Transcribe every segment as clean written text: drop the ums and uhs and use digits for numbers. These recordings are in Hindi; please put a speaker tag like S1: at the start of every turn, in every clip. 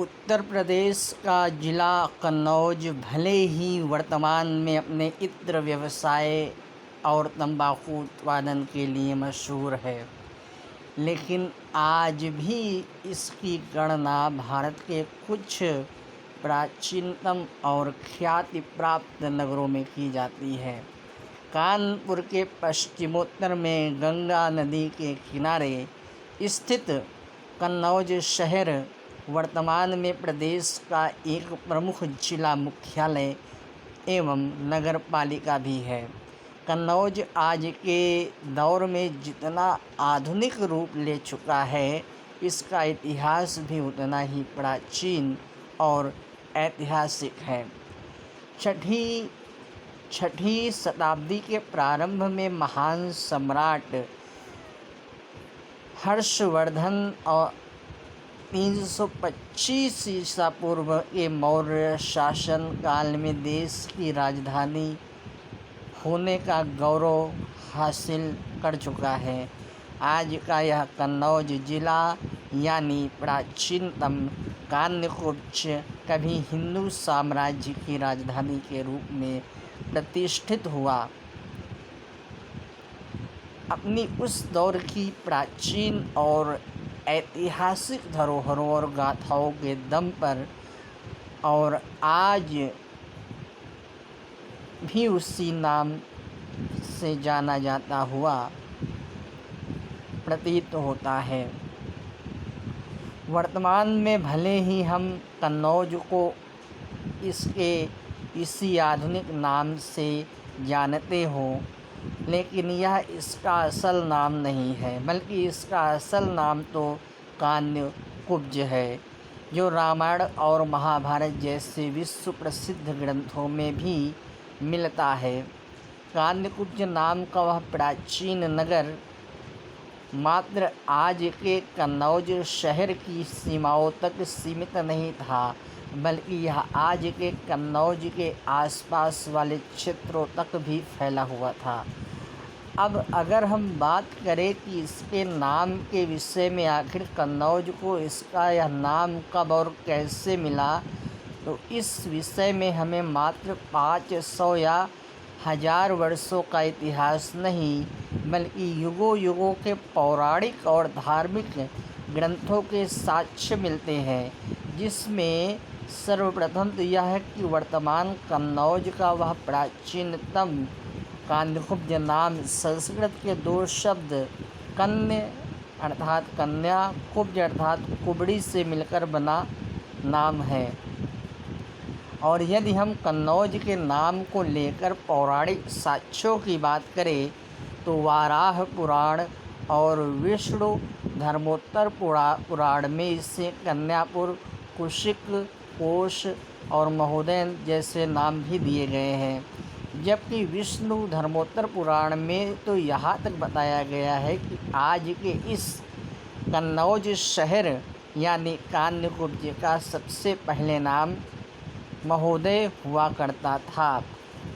S1: उत्तर प्रदेश का ज़िला कन्नौज भले ही वर्तमान में अपने इत्र व्यवसाय और तंबाकू उत्पादन के लिए मशहूर है, लेकिन आज भी इसकी गणना भारत के कुछ प्राचीनतम और ख्याति प्राप्त नगरों में की जाती है। कानपुर के पश्चिमोत्तर में गंगा नदी के किनारे स्थित कन्नौज शहर वर्तमान में प्रदेश का एक प्रमुख जिला मुख्यालय एवं नगर पालिका भी है। कन्नौज आज के दौर में जितना आधुनिक रूप ले चुका है, इसका इतिहास भी उतना ही प्राचीन और ऐतिहासिक है। छठी शताब्दी के प्रारंभ में महान सम्राट हर्षवर्धन और 325 ईसा पूर्व के मौर्य शासन काल में देश की राजधानी होने का गौरव हासिल कर चुका है। आज का यह कन्नौज जिला यानी प्राचीनतम कान्यकुब्ज कभी हिंदू साम्राज्य की राजधानी के रूप में प्रतिष्ठित हुआ। अपनी उस दौर की प्राचीन और ऐतिहासिक धरोहरों और गाथाओं के दम पर और आज भी उसी नाम से जाना जाता हुआ प्रतीत होता है। वर्तमान में भले ही हम कन्नौज को इसके इसी आधुनिक नाम से जानते हों, लेकिन यह इसका असल नाम नहीं है, बल्कि इसका असल नाम तो कान्यकुब्ज है, जो रामायण और महाभारत जैसे विश्व प्रसिद्ध ग्रंथों में भी मिलता है। कान्यकुब्ज नाम का वह प्राचीन नगर मात्र आज के कन्नौज शहर की सीमाओं तक सीमित नहीं था, बल्कि यह आज के कन्नौज के आसपास वाले क्षेत्रों तक भी फैला हुआ था। अब अगर हम बात करें कि इसके नाम के विषय में, आखिर कन्नौज को इसका यह नाम कब और कैसे मिला, तो इस विषय में हमें मात्र 500 या 1000 वर्षों का इतिहास नहीं, बल्कि युगों युगों के पौराणिक और धार्मिक ग्रंथों के साक्ष्य मिलते हैं, जिसमें सर्वप्रथम तो यह है कि वर्तमान कन्नौज का वह प्राचीनतम कान्यकुब्ज नाम संस्कृत के दो शब्द कन्य अर्थात कन्या, कुब्ज अर्थात कुबड़ी से मिलकर बना नाम है। और यदि हम कन्नौज के नाम को लेकर पौराणिक साक्ष्यों की बात करें, तो वाराह पुराण और विष्णु धर्मोत्तर पुराण में इसे कन्यापुर, कुशिक, कोश और महोदय जैसे नाम भी दिए गए हैं। जबकि विष्णु धर्मोत्तर पुराण में तो यहाँ तक बताया गया है कि आज के इस कन्नौज शहर यानी कान्यकुब्ज का सबसे पहले नाम महोदय हुआ करता था।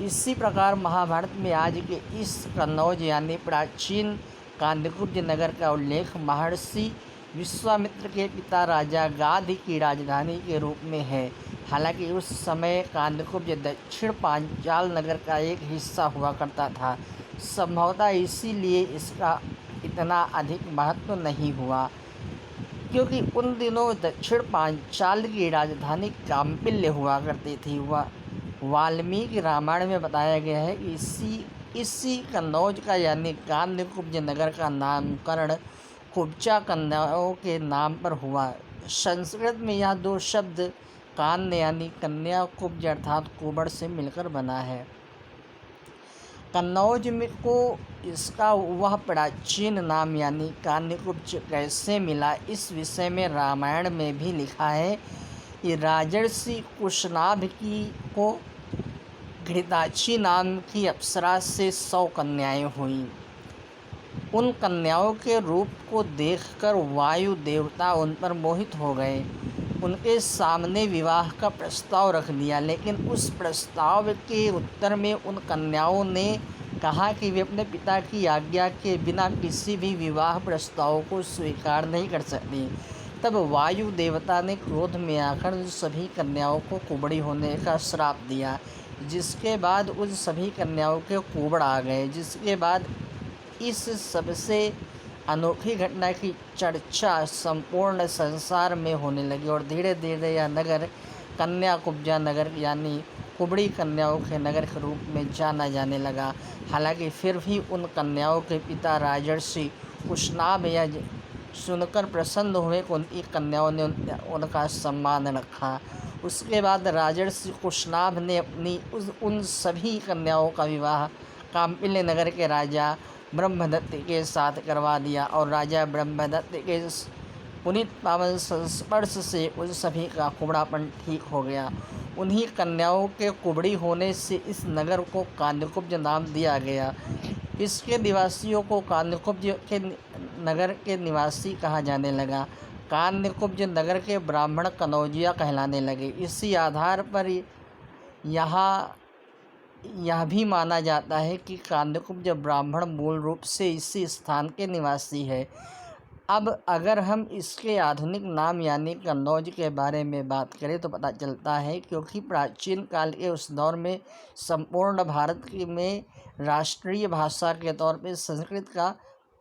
S1: इसी प्रकार महाभारत में आज के इस कन्नौज यानी प्राचीन कान्यकुब्ज नगर का उल्लेख महर्षि विश्वामित्र के पिता राजा गाध की राजधानी के रूप में है। हालांकि उस समय कान्यकुब्ज दक्षिण पांचाल नगर का एक हिस्सा हुआ करता था। संभवतः इसीलिए इसका इतना अधिक महत्व नहीं हुआ, क्योंकि उन दिनों दक्षिण पांचाल की राजधानी काम्पिल्य हुआ करती थी। वाल्मीकि रामायण में बताया गया है कि इसी कन्नौज का यानी कान्यकुब्ज नगर का नामकरण कुब्जा कन्याओं के नाम पर हुआ। संस्कृत में यह दो शब्द कान्य यानी कन्या, कुब्ज अर्थात कुबड़ से मिलकर बना है। कन्नौज में को इसका वह प्राचीन नाम यानी कान्यकुब्ज कैसे मिला, इस विषय में रामायण में भी लिखा है कि राजर्षि कुशनाभ को घृताची नाम की अप्सरा से 100 कन्याएं हुईं। उन कन्याओं के रूप को देखकर वायु देवता उन पर मोहित हो गए। उनके सामने विवाह का प्रस्ताव रख दिया, लेकिन उस प्रस्ताव के उत्तर में उन कन्याओं ने कहा कि वे अपने पिता की आज्ञा के बिना किसी भी विवाह प्रस्ताव को स्वीकार नहीं कर सकती, तब वायु देवता ने क्रोध में आकर उन सभी कन्याओं को कुबड़ी होने का श्राप दिया, जिसके बाद उन सभी कन्याओं के कुबड़ आ गए। जिसके बाद इस सबसे अनोखी घटना की चर्चा संपूर्ण संसार में होने लगी और धीरे धीरे यह नगर कन्याकुब्जा नगर यानी कुबड़ी कन्याओं के नगर के रूप में जाना जाने लगा। हालांकि फिर भी उन कन्याओं के पिता राजर्षि कुशनाभ यह सुनकर प्रसन्न हुए कि उनकी कन्याओं ने उनका सम्मान रखा। उसके बाद राजर्षि कुशनाभ ने अपनी उन सभी कन्याओं का विवाह काम्पिल्य नगर के राजा ब्रह्मदत्त के साथ करवा दिया और राजा ब्रह्मदत्त के पुनीत पावन संस्पर्श से उन सभी का कुबड़ापन ठीक हो गया। उन्हीं कन्याओं के कुबड़ी होने से इस नगर को कान्यकुब्ज नाम दिया गया। इसके निवासियों को कान्यकुब्ज के नगर के निवासी कहा जाने लगा। कान्यकुब्ज नगर के ब्राह्मण कनौजिया कहलाने लगे। इसी आधार पर यहाँ यह भी माना जाता है कि कान्यकुब्ज ब्राह्मण मूल रूप से इसी स्थान के निवासी है। अब अगर हम इसके आधुनिक नाम यानी कन्नौज के बारे में बात करें तो पता चलता है क्योंकि प्राचीन काल के उस दौर में संपूर्ण भारत में राष्ट्रीय भाषा के तौर पर संस्कृत का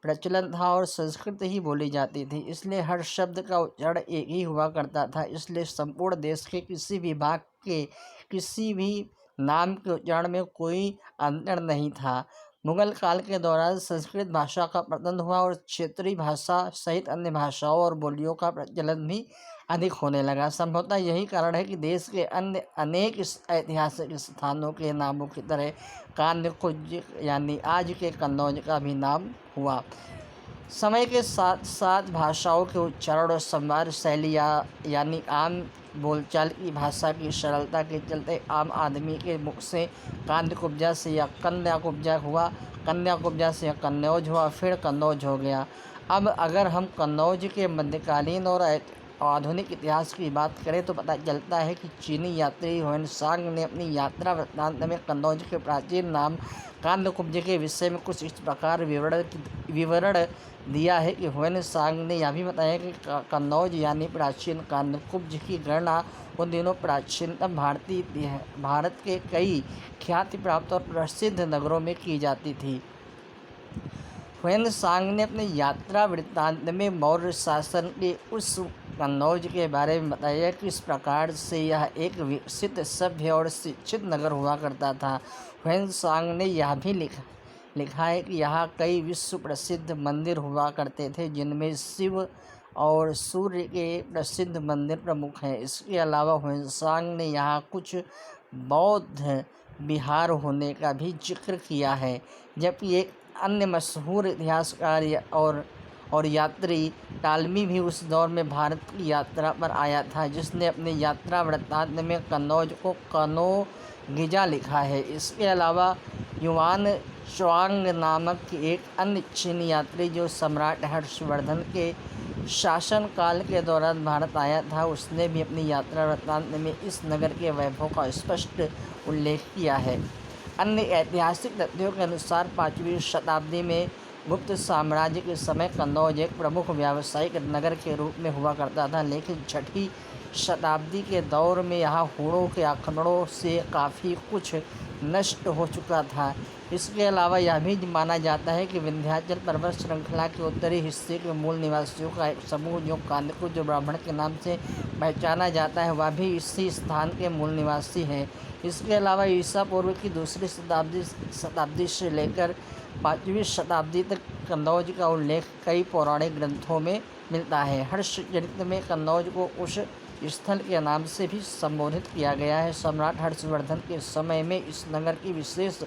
S1: प्रचलन था और संस्कृत ही बोली जाती थी, इसलिए हर शब्द का उच्चारण एक ही हुआ करता था। इसलिए संपूर्ण देश के किसी भी भाग के किसी भी नाम के उच्चारण में कोई अंतर नहीं था। मुगल काल के दौरान संस्कृत भाषा का प्रचलन हुआ और क्षेत्रीय भाषा सहित अन्य भाषाओं और बोलियों का प्रचलन भी अधिक होने लगा। संभवतः यही कारण है कि देश के अन्य अनेक ऐतिहासिक स्थानों के नामों की तरह कान्यकुब्ज यानी आज के कन्नौज का भी नाम हुआ। समय के साथ साथ भाषाओं के उच्चारण और संवाद शैली यानी आम बोलचाल की भाषा की सरलता के चलते आम आदमी के मुख से कान्यकुब्जा से या कन्याकुब्जा हुआ, कन्याकुब्जा से कन्नौज हुआ, फिर कन्नौज हो गया। अब अगर हम कन्नौज के मध्यकालीन और आधुनिक इतिहास की बात करें तो पता चलता है कि चीनी यात्री ह्वेनसांग ने अपनी यात्रा वृत्तांत में कन्नौज के प्राचीन नाम कान्यकुब्ज के विषय में कुछ इस प्रकार विवरण दिया है कि ह्वेनसांग ने यह भी बताया कि कन्नौज यानी प्राचीन कान्यकुब्ज की गणना उन दिनों प्राचीनतम भारत के कई ख्याति प्राप्त और प्रसिद्ध नगरों में की जाती थी। ह्वेनसांग ने अपने यात्रा वृत्तांत में मौर्य शासन के उस कन्नौज के बारे में बताया कि इस प्रकार से यह एक विकसित सभ्य और शिक्षित नगर हुआ करता था। ह्वेनसांग ने यह भी लिखा है कि यहाँ कई विश्व प्रसिद्ध मंदिर हुआ करते थे, जिनमें शिव और सूर्य के प्रसिद्ध मंदिर प्रमुख हैं। इसके अलावा ह्वेनसांग ने यहाँ कुछ बौद्ध विहार होने का भी जिक्र किया है। जबकि एक अन्य मशहूर इतिहासकार और यात्री टालमी भी उस दौर में भारत की यात्रा पर आया था, जिसने अपने यात्रा वृत्तांत में कन्नौज को कनौगिजा लिखा है। इसके अलावा युआन च्वांग नामक एक अन्य चीनी यात्री जो सम्राट हर्षवर्धन के शासनकाल के दौरान भारत आया था, उसने भी अपनी यात्रा वृत्तांत में इस नगर के वैभव का स्पष्ट उल्लेख किया है। अन्य ऐतिहासिक तथ्यों के अनुसार 5वीं शताब्दी में गुप्त साम्राज्य के समय कन्नौज एक प्रमुख व्यावसायिक नगर के रूप में हुआ करता था, लेकिन 6वीं शताब्दी के दौर में यहाँ हूणों के आक्रमणों से काफ़ी कुछ नष्ट हो चुका था। इसके अलावा यह भी माना जाता है कि विंध्याचल पर्वत श्रृंखला के उत्तरी हिस्से के मूल निवासियों का एक समूह जो कान्यकुब्ज ब्राह्मण के नाम से पहचाना जाता है, वह भी इसी स्थान के मूल निवासी हैं। इसके अलावा ईसा पूर्व की दूसरी शताब्दी से लेकर 5वीं शताब्दी तक कन्नौज का उल्लेख कई पौराणिक ग्रंथों में मिलता है। हर्षचरित्र में कन्नौज को उस स्थल के नाम से भी संबोधित किया गया है। सम्राट हर्षवर्धन के समय में इस नगर की विशेष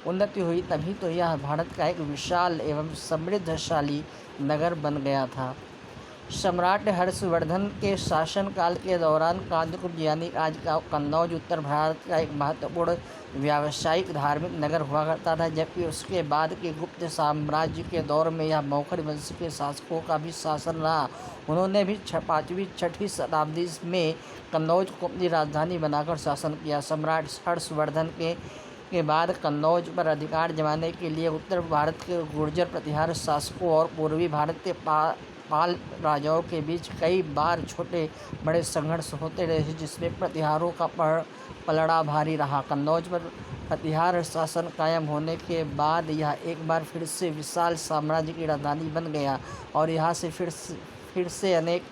S1: उन्नति हुई, तभी तो यह भारत का एक विशाल एवं समृद्धशाली नगर बन गया था। सम्राट हर्षवर्धन के शासनकाल के दौरान कान्यकुब्ज यानी आज का कन्नौज उत्तर भारत का एक महत्वपूर्ण व्यावसायिक धार्मिक नगर हुआ करता था, जबकि उसके बाद के गुप्त साम्राज्य के दौर में यह मौखर वंश के शासकों का भी शासन रहा। उन्होंने भी 5वीं-6वीं शताब्दी में कन्नौज को अपनी राजधानी बनाकर शासन किया। सम्राट हर्षवर्धन के बाद कन्नौज पर अधिकार जमाने के लिए उत्तर भारत के गुर्जर प्रतिहार शासकों और पूर्वी भारत के पाल राजाओं के बीच कई बार छोटे बड़े संघर्ष होते रहे, जिसमें प्रतिहारों का पलड़ा भारी रहा। कन्नौज पर प्रतिहार शासन कायम होने के बाद यह एक बार फिर से विशाल साम्राज्य की राजधानी बन गया और यहाँ से फिर से अनेक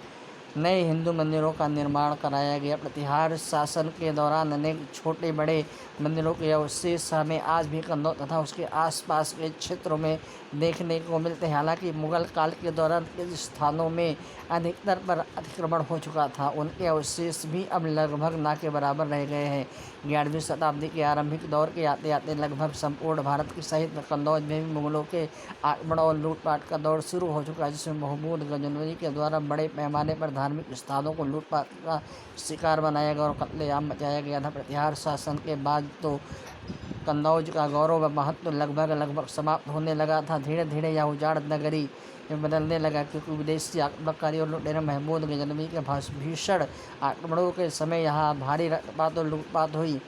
S1: नए हिंदू मंदिरों का निर्माण कराया गया। प्रतिहार शासन के दौरान अनेक छोटे बड़े मंदिरों के अवशेष हमें आज भी कन्नौज तथा उसके आसपास के क्षेत्रों में देखने को मिलते हैं। हालांकि मुगल काल के दौरान इन स्थानों में अधिकतर पर अतिक्रमण हो चुका था, उनके अवशेष भी अब लगभग ना के बराबर रह गए हैं। 11वीं शताब्दी के आरंभिक दौर के आते आते लगभग संपूर्ण भारत की सहित कन्नौज में भी मुगलों के आक्रमण और लूटपाट का दौर शुरू हो चुका, जिसमें महमूद गजनवी के द्वारा बड़े पैमाने पर धार्मिक स्थानों को लूटपाट का शिकार बनाया गया और कत्लेआम मचाया गया था। प्रतिहार शासन के बाद तो कन्नौज का गौरव व महत्व लगभग समाप्त होने लगा था। धीरे धीरे यह उजाड़ नगरी में बदलने लगा, क्योंकि विदेशी आक्रमणकारी और लुटेरे महमूद गजनवी के भीषण आक्रमणों के समय यहाँ भारी रक्तपात और लूटपाट हुई।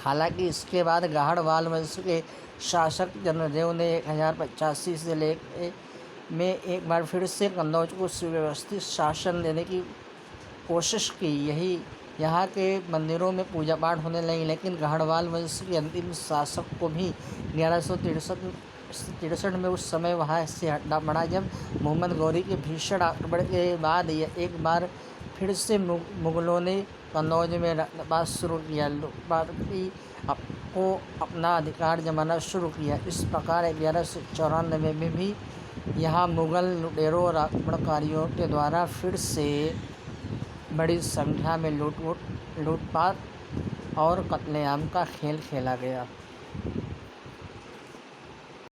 S1: हालांकि इसके बाद गाहड़वाल वंश के शासक जनरदेव ने 1085 से लेकर में एक बार फिर से कन्नौज को सुव्यवस्थित शासन देने की कोशिश की। यहाँ के मंदिरों में पूजा पाठ होने लगी, लेकिन गाहड़वाल वंश के अंतिम शासक को भी 1163 में उस समय वहाँ से हटना पड़ा, जब मोहम्मद गौरी के भीषण आक्रमण के बाद एक बार फिर से मुगलों ने कन्नौज में रक्तपात शुरू किया, लूटपाट को अपना अधिकार जमाना शुरू किया। इस प्रकार 1194 में भी यहाँ मुगल लुटेरों और आक्रमणकारियों के द्वारा फिर से बड़ी संख्या में लूटपाट और कत्लेआम का खेल खेला गया।